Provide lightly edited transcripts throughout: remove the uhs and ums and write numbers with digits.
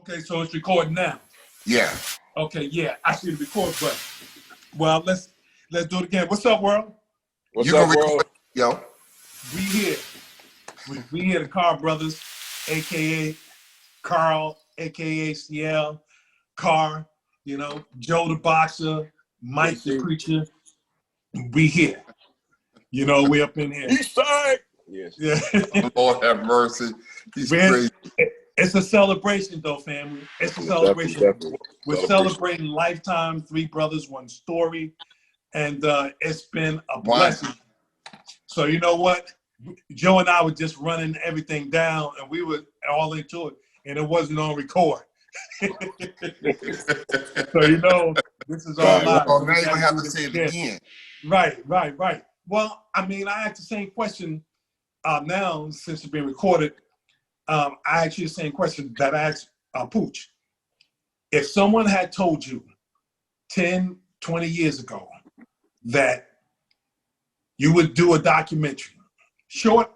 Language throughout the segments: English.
Okay, so it's recording now. Yeah. Okay, yeah, I see the record button. Well, let's do it again. What's up, world? What's up, world? Yo. We here. We here, the Carr brothers, aka Carl, aka CL, Carr, you know, Joe the boxer, Mike the preacher. We here. You know, we up in here. East side. Yes. Yeah. Lord have mercy. He's crazy. It's a celebration, though, family. It's a celebration. Definitely. We're celebrating Lifetime, Three Brothers, One Story, and it's been a blessing. So you know what? Joe and I were just running everything down, and we were all into it, and it wasn't on record. So you know, this is all live. Well, now you're going to have to say it again. Right. Well, I mean, I asked the same question now since it's been recorded. I asked you the same question that I asked Pooch. If someone had told you 10, 20 years ago that you would do a documentary, short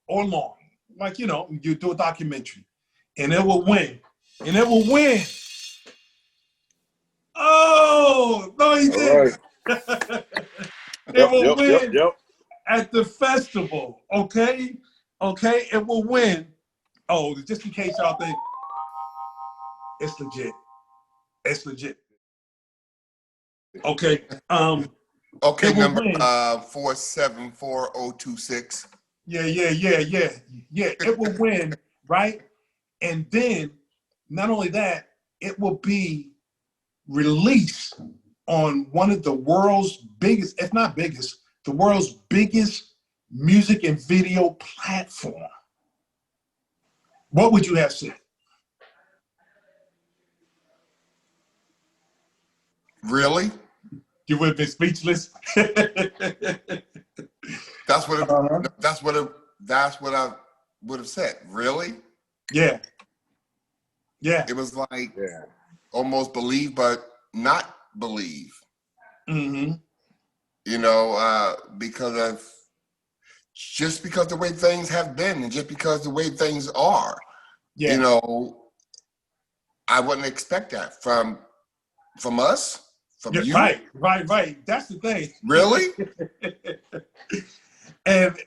or long, like, you know, you do a documentary and it will win, Oh, no, he didn't. Right. It will win at the festival, okay? Okay, it will win. Oh, just in case y'all think it's legit. It's legit. Okay. Okay, number 474026. Yeah. It will win, right? And then not only that, it will be released on one of the world's biggest, if not biggest, the world's biggest music and video platform. What would you have said? Really? You would have been speechless. That's what I would have said. Really? Yeah. It was like almost believe but not believe. Mm-hmm. You know, because the way things have been and just because the way things are. Yeah. You know, I wouldn't expect that from us, from you. Right. That's the thing. Really? and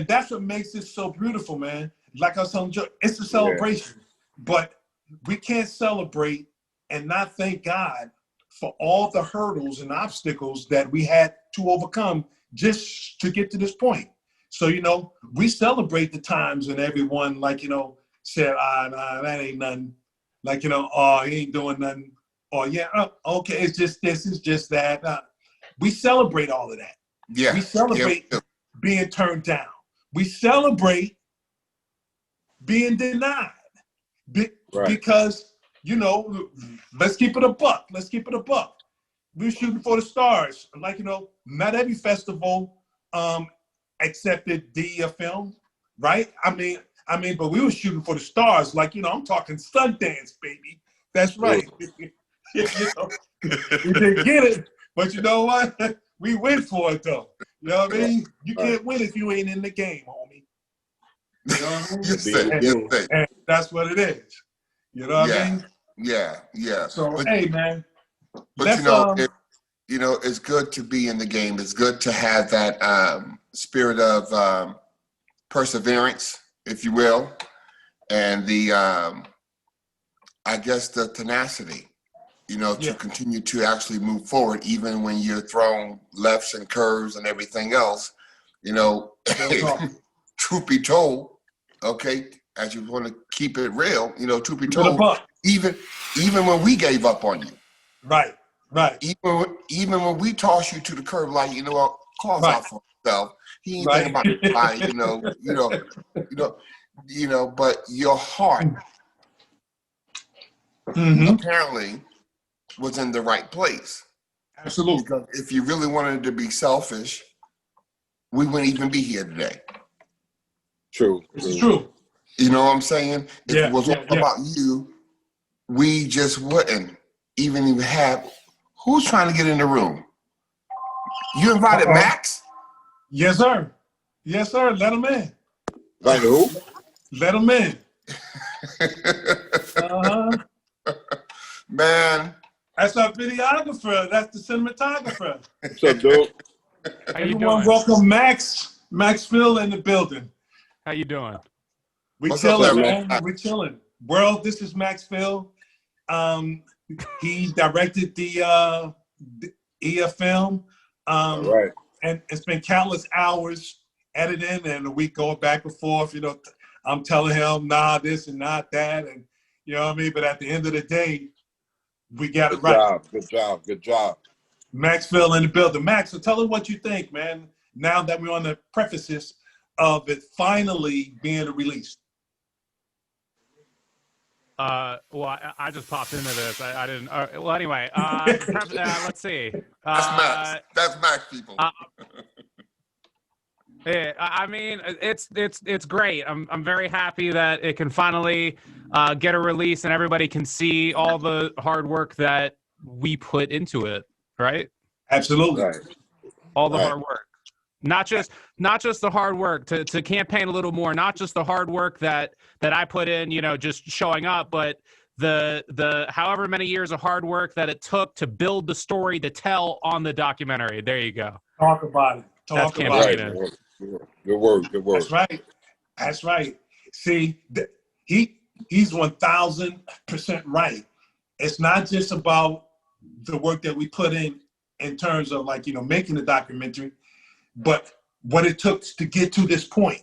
that's what makes it so beautiful, man. Like I was telling Joe, it's a celebration, but we can't celebrate and not thank God for all the hurdles and obstacles that we had to overcome just to get to this point. So, you know, we celebrate the times when everyone, like, you know, said, nah, that ain't nothing. Like, you know, oh, he ain't doing nothing. Or, okay, it's just this, it's just that. We celebrate all of that. Yeah. We celebrate being turned down. We celebrate being denied. Because, you know, let's keep it a buck. We're shooting for the stars. Like, you know, not every festival accepted the film, right? I mean, but we were shooting for the stars. Like, you know, I'm talking Sundance, baby. That's right. You know, we didn't get it, but you know what? We went for it, though. You know what I mean? You can't win if you ain't in the game, homie. You know what I mean? And that's what it is. You know what I mean? Yeah. So, hey, man. But you know, it's good to be in the game. It's good to have that spirit of perseverance, if you will, and the I guess the tenacity, you know, to continue to actually move forward, even when you're thrown lefts and curves and everything else. You know, truth be told, okay, as you want to keep it real, you know, truth be told, even when we gave up on you, right. Even when we toss you to the curb, like, you know what, calls out for himself. He ain't thinking about anybody, you know, but your heart apparently was in the right place. Absolutely. Because if you really wanted to be selfish, we wouldn't even be here today. True. It's true. You know what I'm saying? If it was all about you, we just wouldn't even have. Who's trying to get in the room? You invited Max? Yes, sir. Let him in. Like who? Let him in. Man. That's our videographer. That's the cinematographer. What's up, dude? How you Everyone, doing? welcome Max Phil in the building. How you doing? We What's up, chilling, man? man. We chilling. World, this is Max Phil. He directed the EF film. All right. And it's been countless hours editing and we going back and forth. You know, I'm telling him, nah, this and not that. And you know what I mean? But at the end of the day, we got it right. Good job. Max Phil in the building. Max, so tell us what you think, man, now that we're on the prefaces of it finally being released. Well, I just popped into this. I didn't. Well, anyway, let's see. That's Max. That's Max, people. Yeah, I mean, it's great. I'm very happy that it can finally get a release and everybody can see all the hard work that we put into it. Right? Absolutely. Right. All the hard work. Not just the hard work to campaign a little more, not just the hard work that I put in, you know, just showing up, but the however many years of hard work that it took to build the story to tell on the documentary. There you go. Talk about it. Talk about it. Right. Good word. That's right. See, he's 1000% right. It's not just about the work that we put in terms of, like, you know, making the documentary, but what it took to get to this point.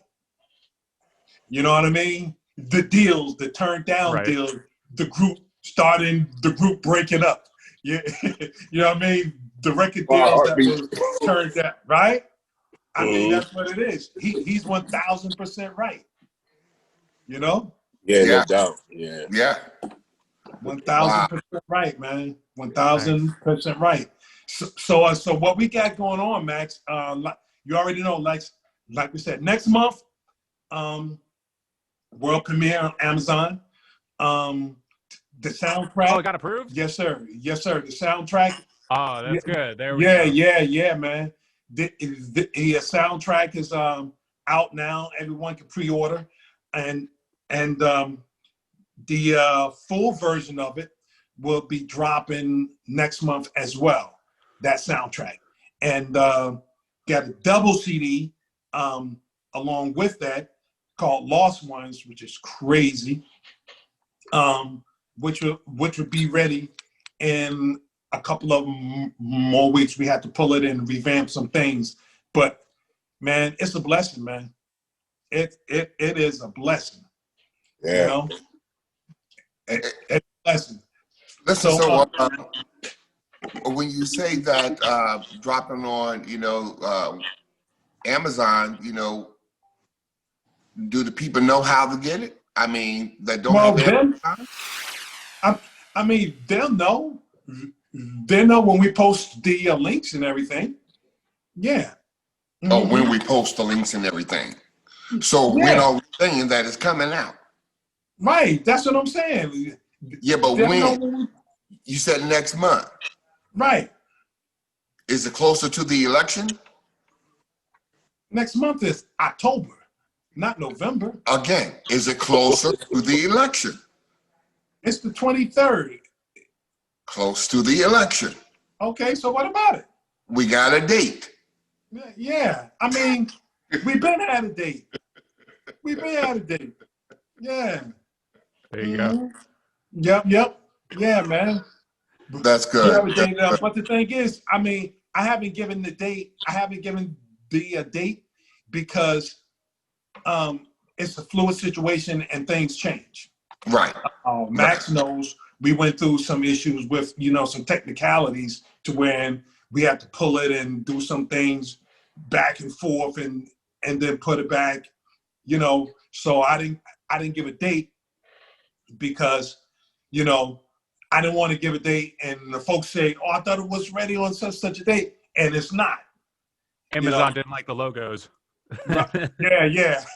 You know what I mean? The deals, the turned down deals, the group starting, the group breaking up. Yeah, you know what I mean? The record deals that were turned down, right? I mean, that's what it is. He's 1000% right. You know? Yeah, no doubt. Yeah. 1000% right, man. 1000% right. So what we got going on, Max? You already know, like we said, next month, world premiere on Amazon. The soundtrack. Oh, it got approved? Yes, sir. Yes, sir. The soundtrack. Oh, that's good. There we go. Yeah, man. The soundtrack is out now. Everyone can pre-order, and the full version of it will be dropping next month as well. That soundtrack, and got a double CD along with that called Lost Ones, which is crazy. Which would be ready in a couple of more weeks. We had to pull it in and revamp some things, but man, it's a blessing, man. It is a blessing. Yeah. You know, it's a blessing. Listen, when you say that dropping on, you know, Amazon, you know, do the people know how to get it? I mean, that don't have Amazon? I mean, they'll know. They know when we post the links and everything. Yeah. Mm-hmm. Oh, when we post the links and everything. So when are we saying that it's coming out? Right. That's what I'm saying. Yeah, but when? You said next month. Right. Is it closer to the election? Next month is October, not November. Again, is it closer to the election? It's the 23rd. Close to the election. Okay, so what about it? We got a date. Yeah, I mean, we've been at a date. Yeah. There you go. Yep. Yeah, man. That's good. But the thing is, I mean, I haven't given the date. I haven't given the date because it's a fluid situation and things change. Right. Max knows we went through some issues with, you know, some technicalities to when we had to pull it and do some things back and forth and then put it back, you know. So I didn't give a date because, you know, I didn't want to give a date and the folks say, oh, I thought it was ready on such a date, and it's not. Amazon didn't like the logos. Yeah.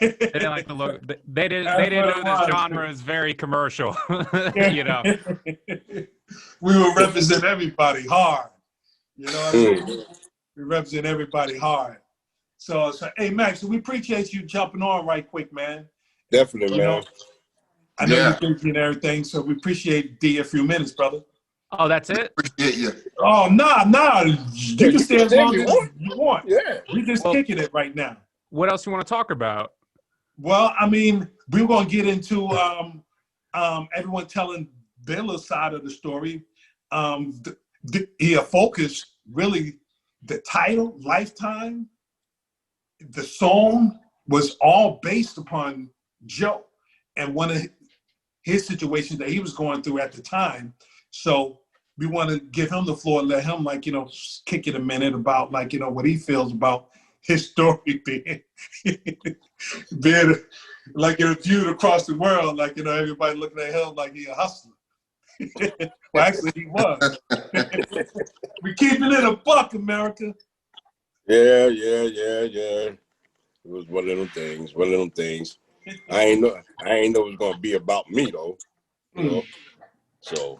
They didn't like the logo. They didn't know this genre is very commercial. You know. We will represent everybody hard. You know what I mean? We represent everybody hard. So hey Max, we appreciate you jumping on right quick, man. Definitely, man. I know you're busy and everything, so we appreciate a few minutes, brother. Oh, that's it? Appreciate you. Oh, nah. You can stay as long as you want. Yeah. We just kicking it right now. What else you want to talk about? Well, I mean, we're gonna get into everyone telling their little side of the story. Focus really, the title, Lifetime, the song was all based upon Joe and one of his situations that he was going through at the time. So we want to give him the floor, let him kick it a minute about what he feels about his story being viewed across the world, everybody looking at him like he a hustler. Well, actually he was. We keeping it a buck, America. Yeah. It was one of them things. I ain't know it was gonna be about me though. You know. So,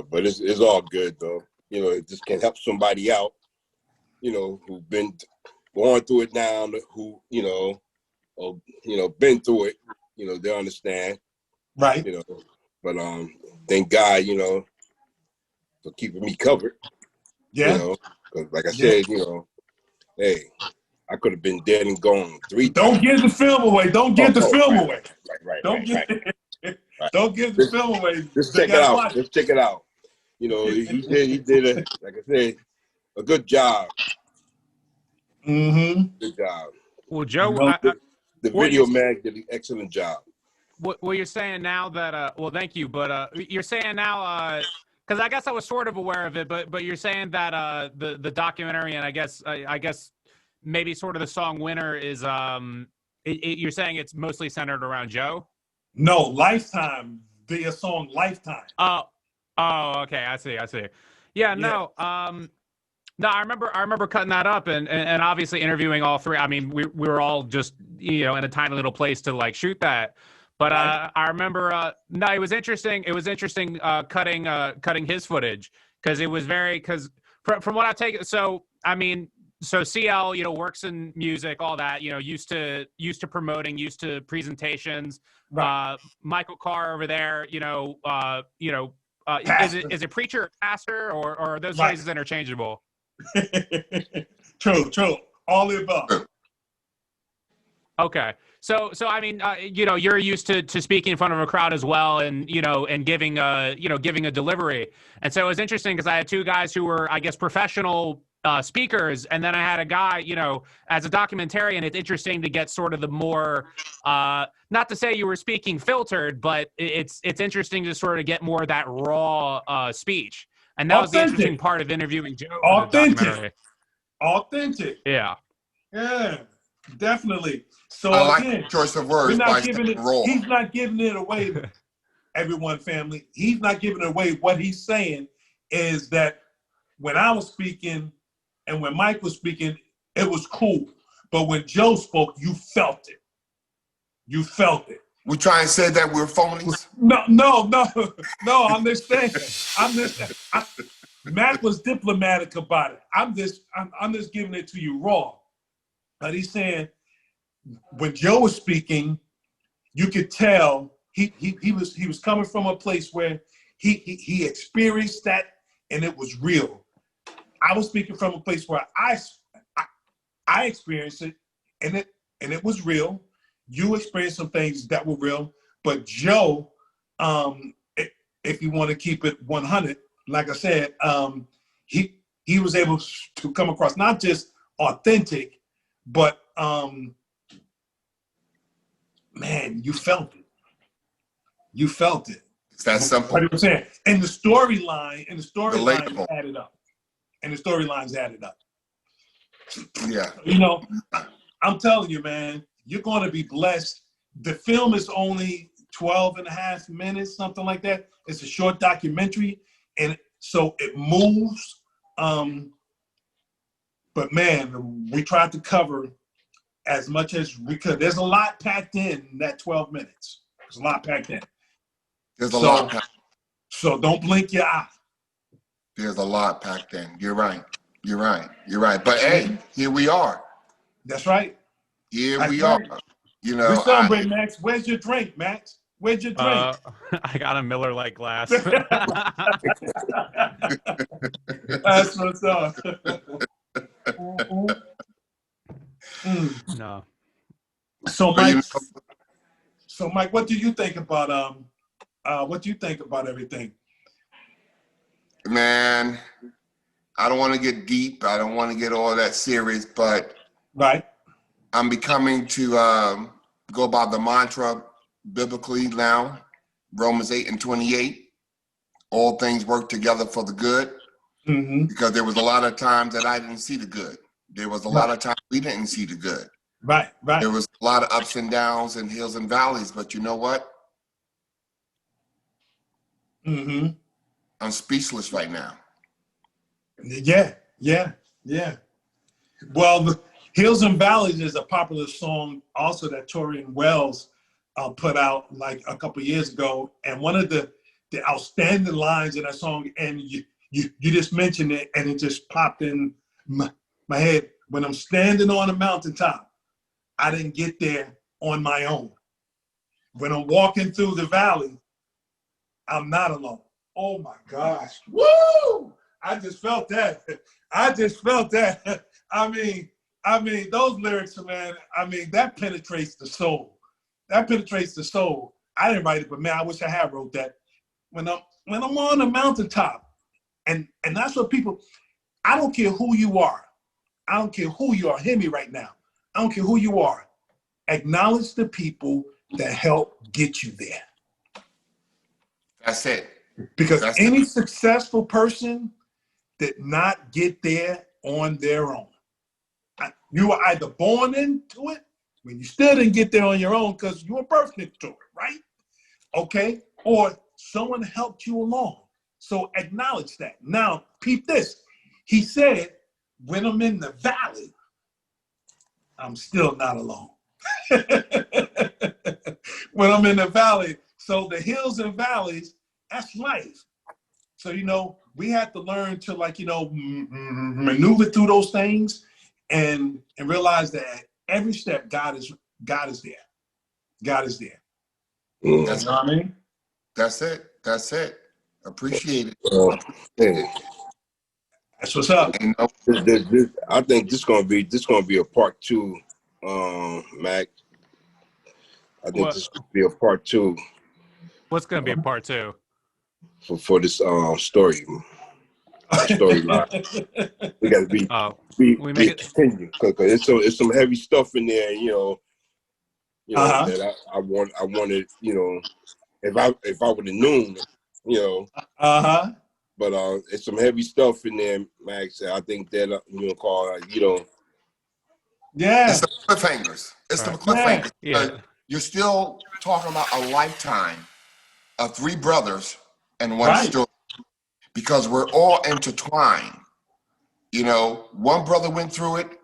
but it's all good though. It just can help somebody out, who've been going through it now, who, been through it, they understand. Right. But thank God, for keeping me covered. Yeah. Because like I said, hey, I could have been dead and gone 3 times. Don't give the film away. Don't give the film away. Right. Don't give the film away. Just check it out. Just check it out. He did like I said, a good job. Mm-hmm. Good job. Well, Joe, the video man did an excellent job. What you're saying now that well, thank you, but you're saying now because I guess I was sort of aware of it, but you're saying that the documentary and I guess maybe sort of the song Winner is you're saying it's mostly centered around Joe? No, Lifetime. The song Lifetime. Oh, okay, I see. Yeah, no, no, I remember cutting that up and obviously interviewing all three. I mean, we were all just in a tiny little place to shoot that. But right. I remember no, it was interesting. It was interesting cutting his footage because it was because from what I take it. So I mean, so CL works in music, all that used to promoting, used to presentations. Right. Michael Carr over there, is it preacher or pastor or are those phrases interchangeable? True. All the above. Okay. So I mean, you're used to speaking in front of a crowd as well, and and giving a delivery. And so it was interesting because I had two guys who were, I guess, professional speakers, and then I had a guy, as a documentarian. It's interesting to get sort of the more, not to say you were speaking filtered, but it's interesting to sort of get more of that raw speech. And that was the interesting part of interviewing Joe. Authentic. Yeah. Yeah, definitely. So I like the choice of words. He's not giving it away, everyone, family. He's not giving it away. What he's saying is that when I was speaking and when Mike was speaking, it was cool. But when Joe spoke, you felt it. You felt it. We try and say that we're phonies? No. I'm just saying. Matt was diplomatic about it. I'm just giving it to you raw. But he's saying when Joe was speaking, you could tell he was coming from a place where he experienced that and it was real. I was speaking from a place where I experienced it and it was real. You experienced some things that were real, but Joe, if you want to keep it 100, like I said, he was able to come across not just authentic, but man, you felt it. You felt it. It's that simple. What he was saying. And the storylines added up. Yeah. I'm telling you, man, you're going to be blessed. The film is only 12 and a half minutes, something like that. It's a short documentary, and so it moves. But man, we tried to cover as much as we could. There's a lot packed in that 12 minutes. There's a lot packed in. There's a lot packed. So don't blink your eye. There's a lot packed in. You're right. But hey, here we are. That's right. Here we are. We celebrate, Max. Where's your drink, Max? Where'd you drink? I got a Miller Lite glass. That's what's up. No. So Mike, what do you think about everything? Man, I don't want to get deep. I don't want to get all that serious, but Right. I'm becoming to go by the mantra biblically now, Romans 8:28. All things work together for the good, because there was a lot of times that I didn't see the good. There was a lot of times we didn't see the good. Right. There was a lot of ups and downs and hills and valleys, but you know what? I'm speechless right now. Yeah. Well, the Hills and Valleys is a popular song also that Torian Wells put out like a couple of years ago. And one of the outstanding lines in that song, and you just mentioned it, and it just popped in my head. When I'm standing on a mountaintop, I didn't get there on my own. When I'm walking through the valley, I'm not alone. Oh my gosh. Woo! I just felt that. I mean, those lyrics, man, that penetrates the soul. I didn't write it, but man, I wish I had wrote that. When I'm on a mountaintop, and that's what people, I don't care who you are. Hear me right now. I don't care who you are. Acknowledge the people that help get you there. That's it. Because any successful person did not get there on their own. You were either born into it, when you still didn't get there on your own because you were birthed into it, right? Okay? Or someone helped you along. So acknowledge that. Now, peep this. He said, when I'm in the valley, I'm still not alone. When I'm in the valley, so the hills and valleys, that's life. So, we have to learn to maneuver through those things and realize that at every step, God is there. God is there. That's what I mean. That's it. Appreciate it. That's what's up. I think this gonna be a part 2, Mac. I think this could be a part 2. What's gonna be a part 2? For this storyline. We got to be continued because it's some heavy stuff in there. That I wanted. If I would have known, But it's some heavy stuff in there, Max. I think that Carr, Yeah. It's the cliffhangers. The cliffhangers. Yeah. You're still talking about a lifetime of 3 brothers and one story, because we're all intertwined. One brother went through it.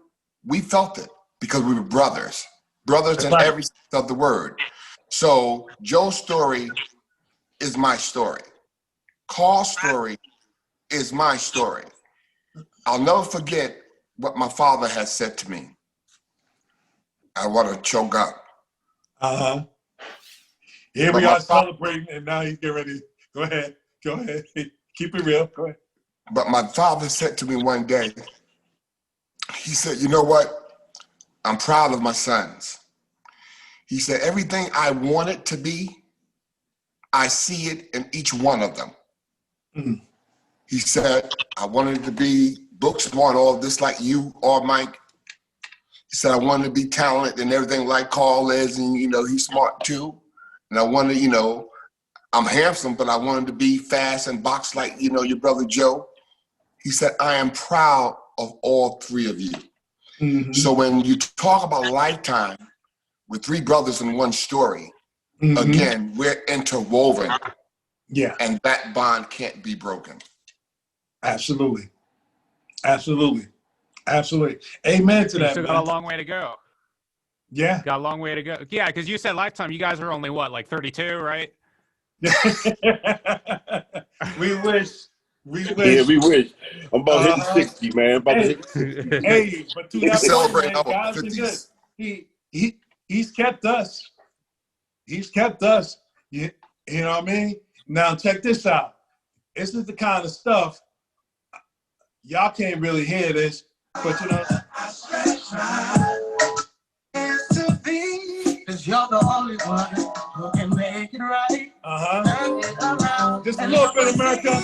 We felt it because we were brothers in every sense of the word. So Joe's story is my story. Carl's story is my story. I'll never forget what my father has said to me. I want to choke up. Here we are celebrating, and now he's getting ready. Go ahead. Keep it real. Go ahead. But my father said to me one day, he said, you know what? I'm proud of my sons. He said, everything I wanted to be, I see it in each one of them. He said, I wanted to be book smart, all this like you or Mike. He said, I wanted to be talented and everything like Carl is, and he's smart too. And I wanted, I'm handsome, but I wanted to be fast and box like, your brother Joe. He said, I am proud of all 3 of you. So when you talk about lifetime with 3 brothers in one story, again, we're interwoven. Yeah. And that bond can't be broken. Absolutely. Amen to that. Still got a long way to go. Yeah. Got a long way to go. Yeah, because you said lifetime. You guys are only what, like 32, right? We wish. Yeah, we wish. I'm about hitting 60, man. But to that celebrate point, man, God's been good. He's kept us. You know what I mean? Now check this out. This is the kind of stuff y'all can't really hear this, but you know. Cause you're the only one who can make it right. Just a little bit, America.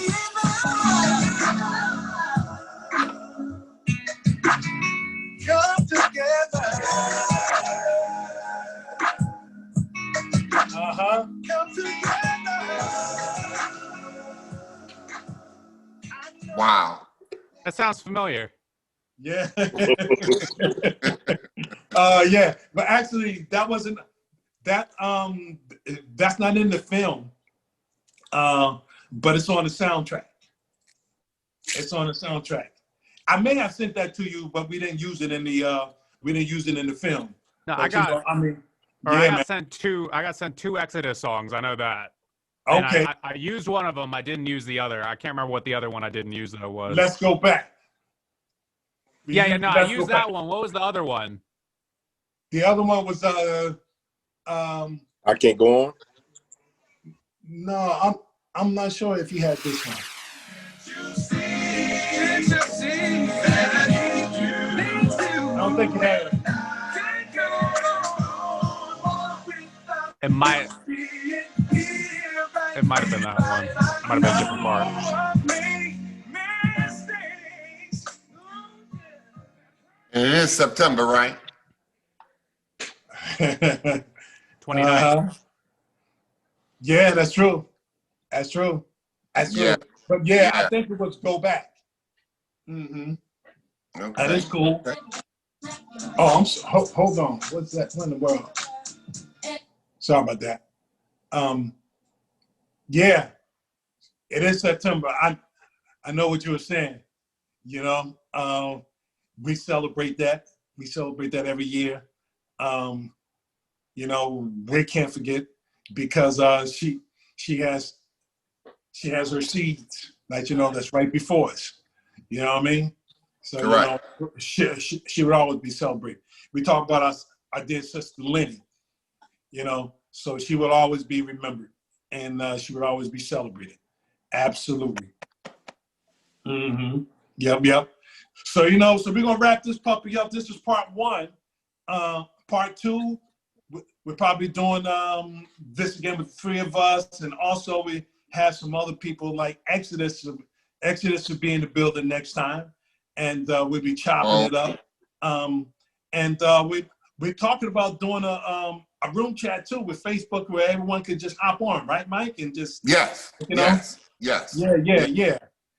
Come together. Come together. Wow. That sounds familiar. Yeah. Yeah, but actually that wasn't that that's not in the film. But it's on the soundtrack. It's on the soundtrack. I may have sent that to you, but we didn't use it in the film. No, but, I got sent two Exodus songs. I know that. And Okay. I used one of them. I didn't use the other. I can't remember what the other one I didn't use though was. Let's go back. I used that one. What was the other one? The other one was I Can't Go On. No, I'm not sure if he had this one. I don't think he had it. It might have been that one. Might have been a different part. And it is September, right? 29. Yeah, that's true. That's true. Yeah. But yeah, I think it was Go Back. Okay. That is cool. Okay. Oh, hold on. What's that? What in the world? Sorry about that. Yeah, it is September. I know what you were saying. You know, we celebrate that. We celebrate that every year. You know, we can't forget because she has her seeds, like, you know, that's right before us. You know what I mean? So correct. You know, she would always be celebrated. We talk about our dear sister Lenny. You know, so she would always be remembered, and she would always be celebrated. Absolutely. Yep. So, you know, so we're gonna wrap this puppy up. This is part one. Part two, we're probably doing this again with the three of us, and also we have some other people like Exodus. Exodus will be in the building next time, and we'll be chopping it up. We're talking about doing a room chat too with Facebook where everyone could just hop on, right, Mike? And just yes, you know? yes. Yeah.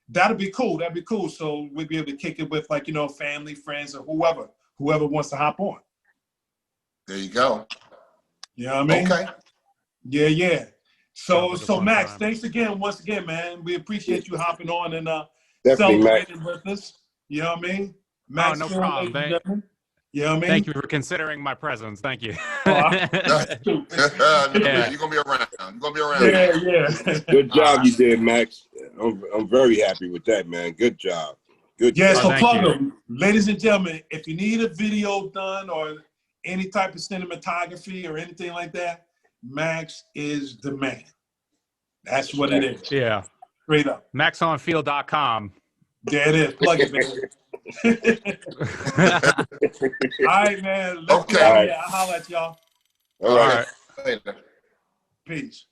That'd be cool. So we'll be able to kick it with, like, you know, family, friends, or whoever wants to hop on. There you go. You know what I mean? Okay. Yeah. So Max, time. thanks once again, man. We appreciate you hopping on and Definitely, celebrating with us. You know what I mean? Max, no problem. You know what I mean? Thank you for considering my presence. Thank you. You're gonna be around. Yeah. Good job you did, Max. I'm very happy with that, man. Good job. Good Yeah, job. so thank plug you. them. Ladies and gentlemen, if you need a video done or any type of cinematography or anything like that, Max is the man. That's what it is. Yeah. Straight up. MaxOnField.com. There it is. Plug it, man. All right, man. Let's Okay. get out of here. I'll holler at y'all. All right. Later. Peace.